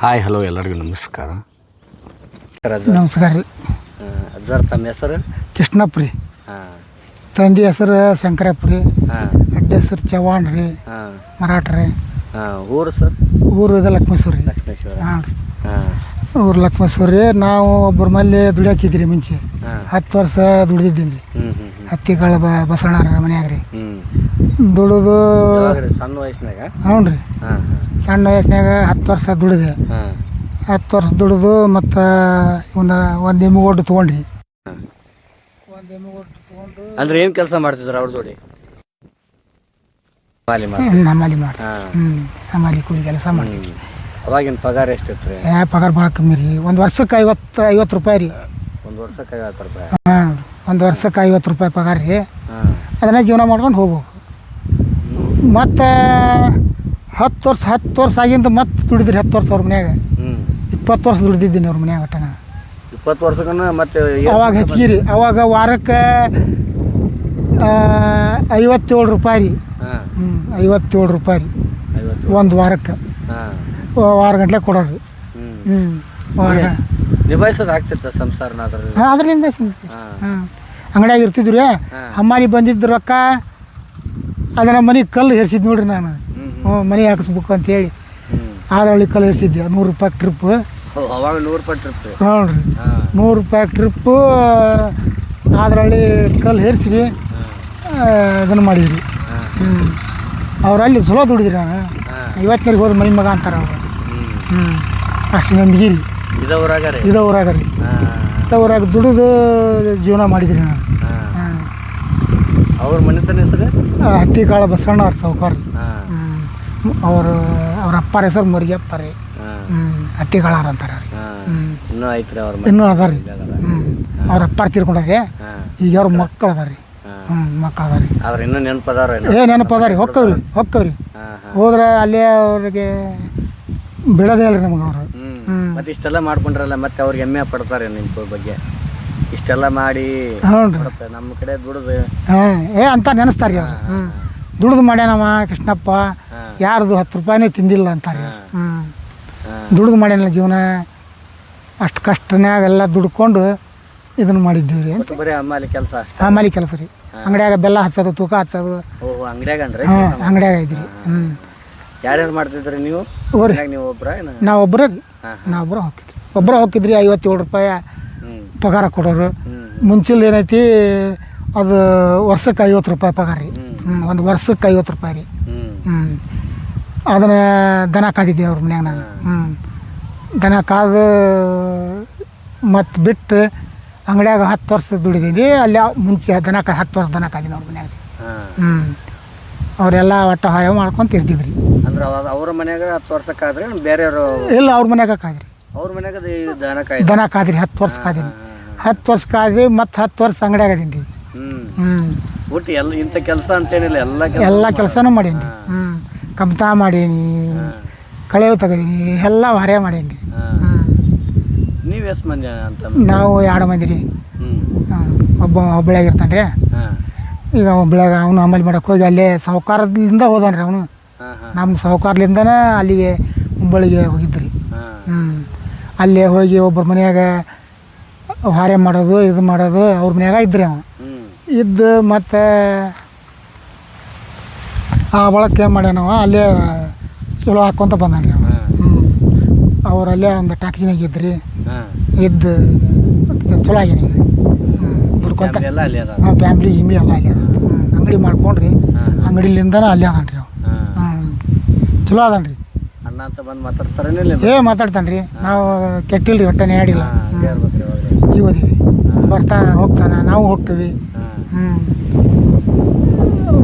Hi hello ಎಲ್ಲರಿಗೂ ನಮಸ್ಕಾರ. ನಮಸ್ಕಾರ ರೀ. ಅಜ್ಜಾರ್ ತಮ್ಮ ಹೆಸರು? ಕೃಷ್ಣಪ್ಪ ರೀ. ಹಾಂ. ತಂದೆ ಹೆಸರು ಶಂಕರಪ್ಪ ರೀ. ಹಾಂ. ಅಡ್ಡ ಹೆಸರು ಚವಾಣ್ ರೀ. ಹಾಂ. ಮರಾಠ ರೀ. ಹಾಂ. ಊರು ಸರ್? ಊರು ಇದು ಲಕ್ಷ್ಮೇಶ್ವರ ರೀ. ಲಕ್ಷ್ಮೇಶ್ವರ. ಹಾಂ ರೀ. ಹಾಂ. ಊರು ಲಕ್ಷ್ಮೇಶ್ವರ ರೀ. ನಾವು ಒಬ್ಬರ ಮಲ್ಲಿ ದುಡಿಯಾಕಿದ್ರಿ ಮುಂಚೆ. ಹಾಂ. 10 ವರ್ಷ ದುಡಿದಿದ್ದೀನಿ ರೀ. ಹತ್ತಿಗಳ ಬಸವಣ್ಣರ ಮನ್ಯಾಗ ರೀ. ದುಡಿದು ಸಣ್ಣ ವಯಸ್ಸಿನಾಗ? ಹ್ಞೂ ರೀ. ಹಾಂ. ಸಣ್ಣ ವಯಸ್ಸಿನಾಗ 10 ವರ್ಷ ದುಡಿದೆ. ಹಾಂ. 10 ವರ್ಷ ದುಡಿದು ಮತ್ತು ಇವನ್ನ ಒಂದು ಎಮ್ಮಿಗೊಡ್ಡು ತೊಗೊಂಡ್ರಿ. ಒಂದು ಎಮ್ಮಿಗೊಡ್ಡು ತೊಗೊಂಡು ಅಂದ್ರೆ ಏನು ಕೆಲಸ ಮಾಡ್ತಿದ್ರು ಅವ್ರ ಜೋಡಿ? ಹಮಾಲಿ ಮಾಡಿ. ಹಮಾಲಿ ಕೂಲಿ ಕೆಲಸ ಮಾಡ್ತೀವಿ. ಅವಾಗಿನ ಪಗಾರ ಎಷ್ಟಿತ್ತು ರೀ? ಪಗಾರ ಭಾಳ ಕಮ್ಮಿ ರೀ. ಒಂದು ವರ್ಷಕ್ಕೆ 50 ರೂಪಾಯಿ ರೀ. ಒಂದು ವರ್ಷಕ್ಕೆ 50 ರೂಪಾಯಿ? ಹಾಂ. ಒಂದು ವರ್ಷಕ್ಕೆ 50 ರೂಪಾಯಿ ಪಗಾರ ರೀ. ಹಾಂ. ಅದನ್ನೇ ಜೀವನ ಮಾಡ್ಕೊಂಡು ಹೋಗ್ಬೇಕು. ಮತ್ತು 10 ವರ್ಷ ಆಗಿಂದ ಮತ್ತೆ ದುಡಿದ್ರಿ. 10 ವರ್ಷ ಅವ್ರ ಮನ್ಯಾಗ. 20 ವರ್ಷ ದುಡಿದಿದ್ದೀನಿ ಅವ್ರ ಮನ್ಯಾಗ ಒಟ್ಟ ನಾನು. 20 ವರ್ಷಕ್ಕೂ ಮತ್ತೆ ಅವಾಗ ಹೆಚ್ಚಿಗೆ ರೀ. ಅವಾಗ ವಾರಕ್ಕೆ 57 ರೂಪಾಯಿ ರೀ. 57 ರೂಪಾಯಿ ರೀ ಒಂದು ವಾರಕ್ಕೆ. ವಾರ ಗಂಟ್ಲೆ ಕೊಡೋರು. ವಾರ ನಿಭಾಯಿಸೋದು ಆಗ್ತಿತ್ತು ಸಂಸಾರನ ಅದ್ರಲ್ಲಿ? ಅದರಿಂದ ಹಾಂ. ಅಂಗಡಿಯಾಗ ಇರ್ತಿದ್ವಿ ರೀ. ಹಮ್ಮಾಲಿ ಬಂದಿದ್ದ ರೊಕ್ಕ ಅದನ್ನ ಮನೆಗೆ ಕಲ್ಲು ಹೇರ್ಸಿದ್ ನೋಡ್ರಿ ನಾನು. ಮನೆ ಹಾಕಿಸ್ಬೇಕು ಅಂತೇಳಿ ಆದ್ರಳ್ಳಿ ಕಲ್ಲು ಹೇರ್ಸಿದ್ದೆ. 100 ರೂಪಾಯಿ ಟ್ರಿಪ್. ಅವಾಗ 100 ರೂಪಾಯಿ ಟ್ರಿಪ್? ಹ್ಞೂ ರೀ. 100 ರೂಪಾಯಿ ಟ್ರಿಪ್ಪು ಆದ್ರಳ್ಳಿ ಕಲ್ಲು ಹೇರಿಸಿ ಇದನ್ನು ಮಾಡಿದ್ರಿ. ಅವರಲ್ಲಿ ಚಲೋ ದುಡಿದ್ರಿ ನಾನು. 50 ಹೋದ ಮನೆ ಮಗ ಅಂತಾರೆ ಅವರು. ಅಷ್ಟು ನಂಬಿಕೆ ರೀ. ಇದೇ ಊರಾಗ ರೀ? ಇದೇ ಊರಾಗ ದುಡಿದು ಜೀವನ ಮಾಡಿದ್ರಿ ನಾನು. ಅವ್ರ ಮನೆತನ ಹೆಸರು? ಹತ್ತಿಕಾಳ ಬಸವಣ್ಣ ಅವ್ರ ಸಾವ್ಕಾರ. ಅವ್ರ ಅಪ್ಪರ ಹೆಸರು ಮುರಿಯಪ್ಪ ರೀ. ಹತ್ತಿಕಾಳಾರ ಅಂತಾರೆ ರೀ. ಇನ್ನೂ ಐತ್ರಿ ಅವ್ರ? ಇನ್ನೂ ಅದ ರೀ. ಅವ್ರ ಅಪ್ಪಾರ ತೀರ್ಕೊಂಡ್ರಿ. ಈಗ ಅವ್ರ ಮಕ್ಕಳು ಅದ ರೀ. ಮಕ್ಕಳು ಅದ ರೀ. ಆದ್ರೆ ಇನ್ನೂ ನೆನಪದಾರ? ನೆನಪದ ರೀ. ಹೊಕ್ಕವ್ರಿ. ಹೋದ್ರೆ ಅಲ್ಲೇ ಅವ್ರಿಗೆ ಬಿಡೋದೇ ಅಲ್ರಿ ನಮಗೆ ಅವರು. ಮತ್ತೆ ಇಷ್ಟೆಲ್ಲ ಮಾಡ್ಕೊಂಡ್ರಲ್ಲ, ಮತ್ತೆ ಅವ್ರಿಗೆ ಹೆಮ್ಮೆ ಪಡ್ತಾರೆ ನಿಮ್ಮ ಬಗ್ಗೆ? ಇಷ್ಟೆಲ್ಲ ಮಾಡಿ ನಮ್ಮ ಕಡೆ ದುಡಿದು ಅಂತ ನೆನೆಸ್ತಾರೆ ರೀ ಅವ್ರು. ದುಡಿದು ಮಾಡ್ಯಾನವ ಕೃಷ್ಣಪ್ಪ, ಯಾರ್ದು 10 ರೂಪಾಯಿನೇ ತಿಂದಿಲ್ಲ ಅಂತಾರೆ. ದುಡಿದು ಮಾಡ್ಯಾನ ಜೀವನ. ಅಷ್ಟು ಕಷ್ಟನ್ಯಾಗ ಎಲ್ಲ ದುಡ್ಕೊಂಡು ಇದನ್ನು ಮಾಡಿದ್ದೀವಿ ರೀ. ಬರೀ ಹಮಾಲಿ ಕೆಲಸ? ಹಮಾಲಿ ಕೆಲಸ ರೀ. ಅಂಗಡಿಯಾಗ ಬೆಲ್ಲ ಹಚ್ಚೋದು, ತೂಕ ಹಚ್ಚೋದು. ಅಂಗಡಿಯಾಗ? ಅಂಗಡಿಯಾಗ ಇದ್ರಿ. ಯಾರ್ಯಾರು ಮಾಡ್ತಿದ್ರಿ ನೀವು? ನೀವು ಒಬ್ಬರ? ನಾವು ಒಬ್ಬರೇ ರೀ. ಒಬ್ಬರೇ ಹೋಗಿದ್ರಿ. 57 ರೂಪಾಯಿ ಪಗಾರ ಕೊಡೋರು. ಮುಂಚಿಲ್ ಏನೈತಿ ಅದು ವರ್ಷಕ್ಕೆ 50 ರೂಪಾಯಿ ಪಗಾರ ರೀ. ಒಂದು ವರ್ಷಕ್ಕೆ 50 ರೂಪಾಯಿ ರೀ. ಅದನ್ನು ದನ ಕಾದಿದ್ದೆ ಅವ್ರ ಮನ್ಯಾಗ ನಾನು. ದನ ಕಾದು ಮತ್ತು ಬಿಟ್ಟು ಅಂಗಡಿಯಾಗ 10 ವರ್ಷ ದುಡಿದೀನಿ. ಅಲ್ಲಿ ಮುಂಚೆ 10 ವರ್ಷ ದನ ಕಾದಿನಿ ಅವ್ರ ಮನ್ಯಾಗ ರೀ. ಅವರೆಲ್ಲ ಒಟ್ಟು ಹಾರೆ ಮಾಡ್ಕೊಂತ ಇರ್ತಿದ್ರಿ. ಅಂದ್ರೆ ಅವ್ರ ಮನ್ಯಾಗ 10 ವರ್ಷಕ್ಕಾದ್ರೆ ಬೇರೆಯವರು? ಇಲ್ಲ, ಅವ್ರ ಮನ್ಯಾಗ ಕಾದ್ರಿ. ಅವ್ರ ಮನ್ಯಾಗ ದನ ಕಾದ್ರಿ. 10 ವರ್ಷ ಕಾದೀನಿ. 10 ವರ್ಷ ಕಾದಿ ಮತ್ತು 10 ವರ್ಷ ಅಂಗಡಿಯಾಗ ಅದೀನಿ ರೀ. ಒಟ್ಟು ಎಲ್ಲ ಇಂಥ ಕೆಲಸ ಅಂತೇನಿಲ್ಲ, ಎಲ್ಲ ಕೆಲಸನೂ ಮಾಡೀನಿ ರೀ. ಕಮ್ತಾ ಮಾಡೀನಿ, ಕಳೆವು ತೆಗದೀನಿ, ಎಲ್ಲ ಹಾರೆ ಮಾಡೀನಿ ರೀ. ನೀವು ಎಷ್ಟು ಮಂದಿ ಅಂತ? ನಾವು 2 ಮಂದಿ ರೀ. ಒಬ್ಬಳಾಗಿರ್ತಾನೆ ರೀ. ಈಗ ಒಬ್ಬಳಾಗ ಅವನು ಹಮಾಲಿ ಮಾಡಕ್ಕೆ ಹೋಗಿ ಅಲ್ಲೇ ಸಾಹುಕಾರದಿಂದ ಹೋದಾನ ರೀ ಅವನು. ನಮ್ಮ ಸಾಹುಕಾರ್ಲಿಂದನೇ ಅಲ್ಲಿಗೆ ಹುಬ್ಬಳ್ಳಿಗೆ ಹೋಗಿದ್ರಿ. ಅಲ್ಲೇ ಹೋಗಿ ಒಬ್ಬರ ಮನೆಯಾಗ ಹಾರೆ ಮಾಡೋದು, ಇದು ಮಾಡೋದು ಅವ್ರ ಮನ್ಯಾಗ ಇದ್ರಿ. ಅವ ಇದ್ದು ಮತ್ತು ಆ ಬಳಕೆ ಮಾಡ್ಯಾನವ. ಅಲ್ಲೇ ಚಲೋ ಹಾಕ್ಕೊಂತ ಬಂದಾನ ರೀ ಅವ. ಅವರಲ್ಲೇ ಒಂದು ಟ್ಯಾಕ್ಸಿನಾಗ ಇದ್ರಿ. ಇದ್ದು ಚಲೋ ಆಗ್ಯಾನ ಈಗ. ದುಡ್ಕೊಂತ ಫ್ಯಾಮ್ಲಿ ಗಿಮ್ಲಿ ಎಲ್ಲ ಅಲ್ಲೇ ಅದ. ಅಂಗಡಿ ಮಾಡ್ಕೊಂಡ್ರಿ. ಅಂಗಡಿಲಿಂದನೇ ಅಲ್ಲೇ ಅದಾನ ರೀ ಅವ. ಚಲೋ ಅದಾನ ರೀ. ಅಣ್ಣ ಅಂತ ಬಂದು ಮಾತಾಡ್ತಾರೇನಿಲ್ಲ? ಮಾತಾಡ್ತಾನೆ ರೀ. ನಾವು ಕೆಟ್ಟಿಲ್ಲ ರೀ, ಒಟ್ಟನೆ ಆಡಿಲ್ಲ. ಜೀವದೀವಿ. ಬರ್ತಾನೆ ಹೋಗ್ತಾನೆ, ನಾವು ಹೋಗ್ತೀವಿ.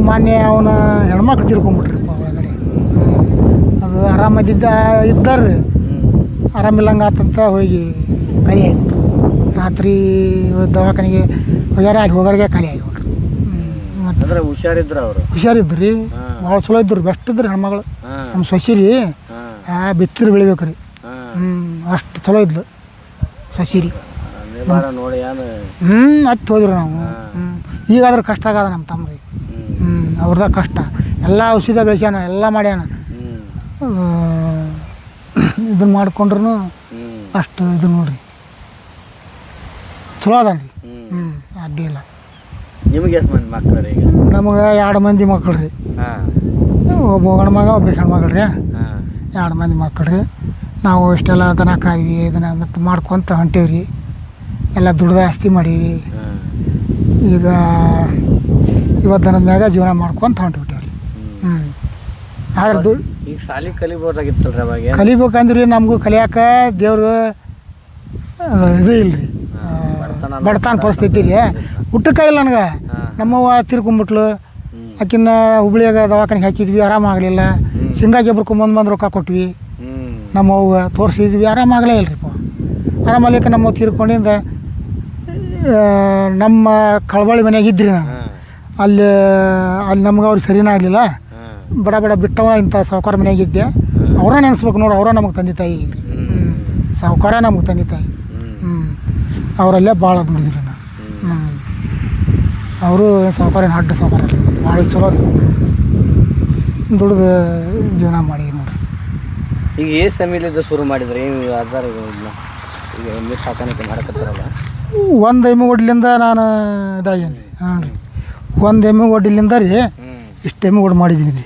ಮೊನ್ನೆ ಅವನ ಹೆಣ್ಮಕ್ಳು ತಿರ್ಕೊಂಬಿಟ್ರಿ ಒಳಗಡೆ. ಅದು ಇದ್ದಾರ್ರಿ. ಆರಾಮಿಲ್ಲಂಗೆ ಆತಂತ ಹೋಗಿ ಖಾಲಿ ಆಗಿಬಿಟ್ರು. ರಾತ್ರಿ ದವಾಖಾನೆಗೆ ಹೋಗ್ಯಾರ. ಅಲ್ಲಿ ಹೋಗೋರಿಗೆ ಖಾಲಿ ಆಗಿಬಿಟ್ರು. ಅಂದ್ರೆ ಹುಷಾರಿದ್ರು ಅವರು? ಹುಷಾರಿದ್ರು ರೀ. ಭಾಳ ಚಲೋ ಇದ್ರು. ಬೆಸ್ಟ್ ಇದ್ರಿ ಹೆಣ್ಮಗಳು. ನಮ್ಮ ಸೊಸಿ ರೀ. ಬಿತ್ತಿರು ಬೆಳಿಬೇಕು ರೀ. ಅಷ್ಟು ಚಲೋ ಇದ್ಲು ಸಸಿ ರೀ. ನೋಡಿ ಹತ್ತು ಹೋದ್ರಿ ನಾವು. ಈಗಾದ್ರೆ ಕಷ್ಟ ಆಗದ ನಮ್ಮ ತಮ್ಮ ರೀ. ಅವ್ರದ ಕಷ್ಟ ಎಲ್ಲ ಔಷಧ ಬೆಳೆಸ್ಯಾನ, ಎಲ್ಲ ಮಾಡ್ಯಾನ. ಇದನ್ನ ಮಾಡ್ಕೊಂಡ್ರು ಅಷ್ಟು ಇದು ನೋಡ್ರಿ ಚಲೋ ಅದ ರೀ. ಅಡ್ಡಿ ಇಲ್ಲ. ನಿಮಗೆ ಎಷ್ಟು ಮಂದಿ ಮಕ್ಕಳು ರೀ ಈಗ? ನಮಗೆ 2 ಮಂದಿ ಮಕ್ಕಳು ರೀ. ಒಬ್ಬ ಗಂಡು ಮಗ ಒಬ್ಬ ಹೆಣ್ಮಗಳು ರೀ. 2 ಮಂದಿ ಮಕ್ಕಳು ರೀ. ನಾವು ಇಷ್ಟೆಲ್ಲ ದನ ಕಾಯ್ವಿ ಇದನ್ನು ಮತ್ತು ಮಾಡ್ಕೊತ ಹೊಂಟೀವಿ ರೀ. ಎಲ್ಲ ದುಡ್ದು ಆಸ್ತಿ ಮಾಡೀವಿ. ಈಗ ಇವತ್ತು ದನದ ಮ್ಯಾಗ ಜೀವನ ಮಾಡ್ಕೊತ ಹೊಂಟ್ಬಿಟ್ಟೇವೆ ರೀ. ಆದ್ರೆ ದುಡ್ಡು ಈಗ ಶಾಲೆ ಕಲಿಬೋದಾಗಿತ್ತಲ್ರಿ ಅವಾಗ? ಕಲಿಬೇಕಂದ್ರೆ ನಮಗೂ ಕಲಿಯಾಕ ದೇವ್ರು ಇದು ಇಲ್ಲ ರೀ, ಬಡತನ ಪರಿಸ್ಥಿತಿ ರೀ. ಊಟಕ್ಕೆ ಇಲ್ಲ ನನಗೆ. ನಮ್ಮವ್ವ ತೀರ್ಕೊಂಬಿಟ್ಲು. ಆಕಿನ್ನ ಹುಬ್ಳಿಯಾಗ ದವಾಖಾನೆಗೆ ಹಾಕಿದ್ವಿ, ಆರಾಮಾಗಲಿಲ್ಲ. ಸಿಂಗಾಗಿ ಬಂದು ರೊಕ್ಕ ಕೊಟ್ವಿ. ನಮ್ಮವ್ವ ತೋರಿಸಿದ್ವಿ, ಆರಾಮಾಗಲೇ ಇಲ್ಲ ರೀ. ಆರಾಮಲಿಕ್ಕೆ ನಮ್ಮ ತೀರ್ಕೊಂಡಿಂದ ನಮ್ಮ ಕಳಬಳ್ಳಿ ಮನೆಯಾಗ ಇದ್ರಿ ನಾನು. ಅಲ್ಲಿ ನಮ್ಗೆ ಅವ್ರಿಗೆ ಸರಿನೇ ಆಗಲಿಲ್ಲ. ಬಡ ಬಿಟ್ಟವ ಇಂಥ ಸಾವುಕಾರ ಮನೆಯಾಗಿದ್ದೆ. ಅವರ ನೆನೆಸ್ಬೇಕು ನೋಡಿ, ಅವರ ನಮಗೆ ತಂದೆ ತಾಯಿ. ಸಾವುಕಾರ ನಮಗೆ ತಂದೆ ತಾಯಿ. ಅವರಲ್ಲೇ ಭಾಳ ದುಡಿದ್ರಿ ನಾನು. ಅವರು ಸಾವುಕಾರ ಅಡ್ಡ ಸಾವುಕಾರ ಭಾಳ ಚಲೋ ರೀ. ದುಡ್ದು ಜೀವನ ಮಾಡಿ ನೋಡ್ರಿ. ಈಗ ಸಮಯಲಿಂದ ಶುರು ಮಾಡಿದ್ರಿ ಆಧಾರ ಈಗ ಎಮ್ಮೆ ಸಾಕಾಣಿಕೆ ಮಾಡಕತ್ತಾರಲ್ಲ? 1 ಎಮ್ಮೆ ಒಡ್ಲಿಂದ ನಾನು ಇದಾಗೇನಿ ರೀ. ಹಾಂ ರೀ, 1 ಎಮ್ಮೆ ಒಡ್ಲಿಂದ ರೀ ಇಷ್ಟು ಎಮ್ಮೆ ಒಡ್ ಮಾಡಿದ್ದೀನಿ ರೀ.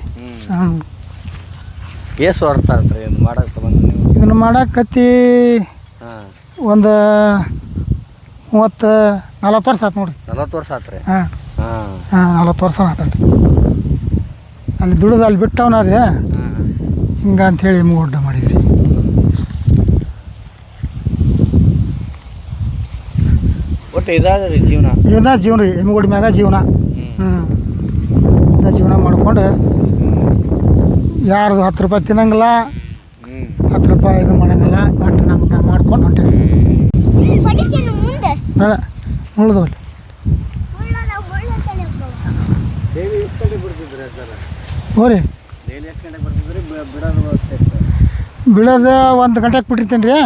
ಎಷ್ಟು ವರ್ಷ ಆತ್ರಿ ಇದು ಮಾಡಕ್ಕೆ ಬಂದು ನೀವು? ಇದನ್ನು ಮಾಡಕತ್ತಿ ಒಂದು 30-40 ವರ್ಷ ಆಯ್ತು ನೋಡಿರಿ. 40 ವರ್ಷ ಆತ್ರಿ? ಹಾಂ 40 ವರ್ಷ ಆತಲ್ರಿ. ಅಲ್ಲಿ ದುಡಿದು ಅಲ್ಲಿ ಬಿಟ್ಟವನ ರೀ. ಹಿಂಗೆ ಅಂಥೇಳಿ ಎಮ್ಮೆ ಒಡ್ಡ ಮಾಡಿದ್ರಿ. ಒಟ್ಟು ಇದಾದ್ರಿ ಜೀವನ? ಜೀವನ ರೀ, ಎಮ್ಮೆ ಒಡ್ ಮ್ಯಾಗ ಜೀವನ. ಜೀವನ ಮಾಡ್ಕೊಂಡು ಯಾರ್ದು 10 ರೂಪಾಯಿ ತಿನ್ನಂಗಿಲ್ಲ, 10 ರೂಪಾಯಿ ಇದು ಮಾಡಂಗಿಲ್ಲ. ಒಟ್ಟು ನಮ್ಗೆ ಮಾಡ್ಕೊಂಡು ಹೊಂಟೇವಿ. ಬೇಡ ಉಳ್ದವಲ್ಲಿ ಹೋರಿ ಬಿಡೋದು 1 ಗಂಟೆಗೆ ಬಿಟ್ಟಿರ್ತೀನಿ ರೀ.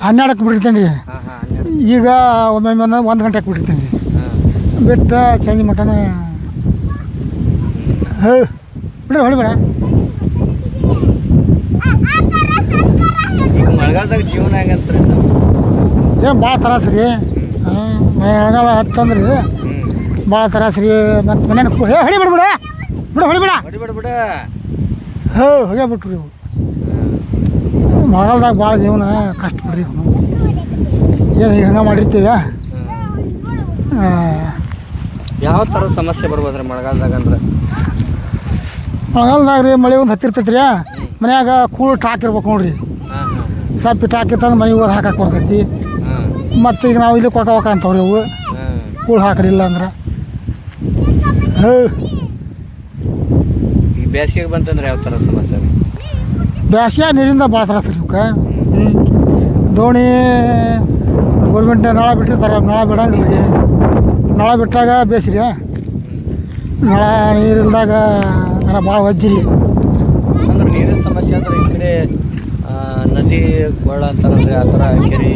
12ಕ್ಕೆ ಬಿಟ್ಟಿರ್ತೀನಿ ರೀ. ಈಗ ಒಮ್ಮೊಮ್ಮೆ 1 ಗಂಟೆಗೆ ಬಿಟ್ಟಿರ್ತೀನಿ ರೀ. ಬಿಟ್ಟು ಸಂಜೆ ಮಟನ ಬಿಡ ಹೊಡಿಬೇಡ. ಈಗ ಮಳೆಗಾಲದಾಗ ಜೀವನ ಹೆಂಗಂತ್ರಿ? ಏನು ಭಾಳ ತ್ರಾಸ ರೀ. ಮಳೆಗಾಲ ಹತ್ತಂದ್ರಿ ಭಾಳ ತ್ರಾಸ ರೀ. ಮತ್ತು ಮನೇನ ಹೊಡಿಬಿಡ ಬಿಡ ಬಿಡ ಹೊಡಿಬೇಡ ಬಿಡ ಹೋಗೇ ಬಿಟ್ರಿ ಇವು. ಮಳೆಗಾಲದಾಗ ಭಾಳ ಜೀವನ ಕಷ್ಟ ಬಿಡ್ರಿ. ಏನು ಈಗ ಹಂಗೆ ಮಾಡಿರ್ತೀವಿ. ಯಾವ ಥರ ಸಮಸ್ಯೆ ಬರ್ಬೋದ್ರಿ ಮಳೆಗಾಲದಾಗ ಅಂದ್ರೆ? ಮಳೆಗಾಲದಾಗ ರೀ ಮಳೆ ಒಂದು ಹತ್ತಿರ್ತೈತಿ ರೀ. ಮನ್ಯಾಗ ಕೂಳು ಟಾಕ್ ಇರ್ಬೇಕು ನೋಡ್ರಿ. ಸಪ್ಪಿ ಟಾಕ್ ಇತ್ತಂದ್ರೆ ಮನೆಗೆ ಹೋಗಿ ಹಾಕಕ್ಕೆ ಬರ್ತೈತಿ. ಮತ್ತು ಈಗ ನಾವು ಇಲ್ಲಿ ಕೊಕ ಅಂತವ್ರಿ ಅವು ಕೂಳು ಹಾಕಲಿಲ್ಲ ಅಂದ್ರೆ. ಈಗ ಬೇಸಿಗೆ ಬಂತಂದ್ರೆ ಯಾವ ಥರ ಸಮಸ್ಯೆ? ಬೇಸಿಗೆ ನೀರಿಂದ ಭಾಳ ತ್ರಾಸ ರೀ ಇವಕ್ಕೆ. ದೋಣಿ ಗೌರ್ಮೆಂಟ್ ನಳ ಬಿಟ್ಟಿರ್ತಾರೆ, ನಳ ಬಿಡಂಗಿಲ್ಲ ರೀ. ನಳ ಬಿಟ್ಟಾಗ ಬೇಸಿರಿ, ನಳ ನೀರಿಲ್ದಾಗ ಭಾಳ ವಜ್ಜಿರಿ. ಅಂದ್ರೆ ನೀರಿನ ಸಮಸ್ಯೆ ಅಂದ್ರೆ ಈ ಕಡೆ ನದಿ ಕೊಳ್ಳ ಅಂತಾರಲ್ರಿ, ಆ ಥರ ಕೆರೆ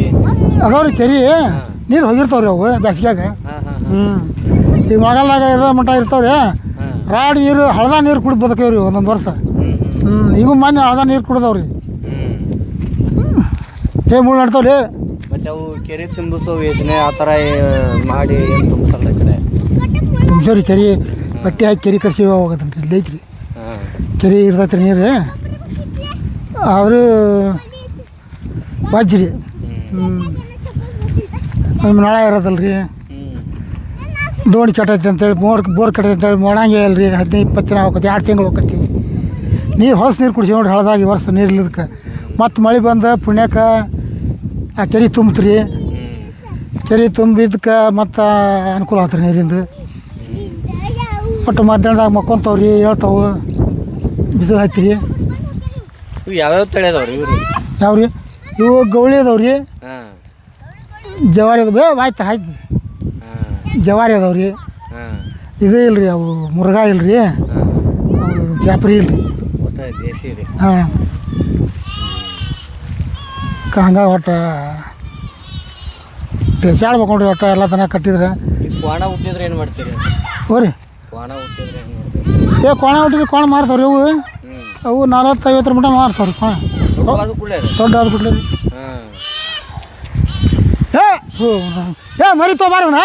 ಅದಾವ್ರಿ. ಕೆರೆ ನೀರು ಹೋಗಿರ್ತಾವ್ರಿ ಅವು ಬೇಸಿಗ್ಯಾಗ. ಈಗ ಮಳೆಗಾಲದಾಗ ಇರೋ ಮಟ್ಟ ಇರ್ತಾವ್ರಿ. ರಾಡಿ ನೀರು ಹಳದ ನೀರು ಕುಡಿದು ಬದುಕೇವ್ರಿ ಒಂದೊಂದು ವರ್ಷ. ಈಗ ಮೊನ್ನೆ ಹಳದ ನೀರು ಕುಡ್ದವ್ರಿ. ಮುಳ್ಳು ನಡ್ತಾವ್ರಿ. ಮತ್ತು ಅವು ಕೆರೆ ತುಂಬಿಸೋ ಯೋಜನೆ ಆ ಥರ ಮಾಡಿ ಏನು ತುಂಬಿಸಲ್ಲ ಈ ಕಡೆ? ತುಂಬಿಸೋರಿ ಕೆರೆ ಬಟ್ಟೆ ಹಾಕಿ ಕೆರೆ ಕಟ್ಸಿ ಹೋಗೋದನ್ರಿ. ಇಲ್ಲಿ ಐತ್ರಿ ಕೆರೆ ಇರ್ತೈತ್ರಿ ನೀರು. ಆದರೂ ವಜ್ರಿ ನಳ ಇರೋದಲ್ರಿ. ದೋಣಿ ಕೆಟ್ಟೈತಿ ಅಂತೇಳಿ ಬೋರ್ ಕೆಟ್ಟೈತಿ ಅಂತೇಳಿ ಮಾಡಂಗೆ ಇಲ್ರಿ. 15-20 ದಿನ ಹೋಗತ್ತೆ, 2 ತಿಂಗಳು ಹೋಗತ್ತೆ. ನೀರು ಹೊಸ ನೀರು ಕುಡಿಸಿ ನೋಡ್ರಿ ಹಳದಾಗಿ ವರ್ಷ ನೀರು ಇಲ್ಲದಕ್ಕೆ. ಮತ್ತು ಮಳೆ ಬಂದು ಪುಣ್ಯಕ್ಕೆ ಆ ಕೆರೆ ತುಂಬ್ತ್ರಿ. ಕೆರೆ ತುಂಬಿದ್ದಕ್ಕೆ ಮತ್ತು ಅನುಕೂಲ ಆತ್ರಿ ನೀರಿಂದ. ಒಟ್ಟು ಮಧ್ಯಾಹ್ನದಾಗ ಮಕ್ಕೊಂತವ್ರಿ, ಹೇಳ್ತಾವೆ, ಬಿಸಿಲು ಹತ್ತಿರಿ. ಇವು ಯಾವ್ಯಾವ ತಳಿ ಅದಾವ್ರಿ ಇವರು? ಯಾವ್ರಿ ಇವು? ಗೌಳಿ ಅದಾವ್ರಿ, ಜವಾರಿ ಅದಾವ. ಆಯ್ತು ಜವಾರಿ ಅದಾವ್ರಿ. ಇದು ಇಲ್ರಿ, ಅವು ಮುರುಘಾ ಇಲ್ರಿ, ಅವು ಜಾಪ್ರಿ ಇಲ್ರಿ. ದೇಸಿ ರೀ. ಹಂಗೆ ಒಟ್ಟು ಬೇಸಾಡ್ಬೇಕು ನೋಡ್ರಿ. ಒಟ್ಟು ಎಲ್ಲ ತನಕ ಕಟ್ಟಿದ್ರೆ. ಈಗ ಕೋಣ ಹುಟ್ಟಿದ್ರೆ ಏನು ಮಾಡ್ತೀರಿ? ಹೋರಿ ಕೋಣ ಹುಟ್ಟಿದ್ರೆ ಏನು ಮಾಡ್ತೀರಿ? ಕೋಣ ಹುಟ್ಟಿದ್ರೆ ಕೋಣ ಮಾರ್ತಾವ್ರಿ. ಅವು 40-50 ಮಟ ಮಾರ್ತಾವ್ರಿ ಕೋಣ. ಅದು ಕೂಡಲೇ ರೀ ದೊಡ್ಡ ಆದ ಕೂಡಲೇ ರೀ ಹಾಂ ಏ ಮರಿ ತೊಗೊಬಾರವನ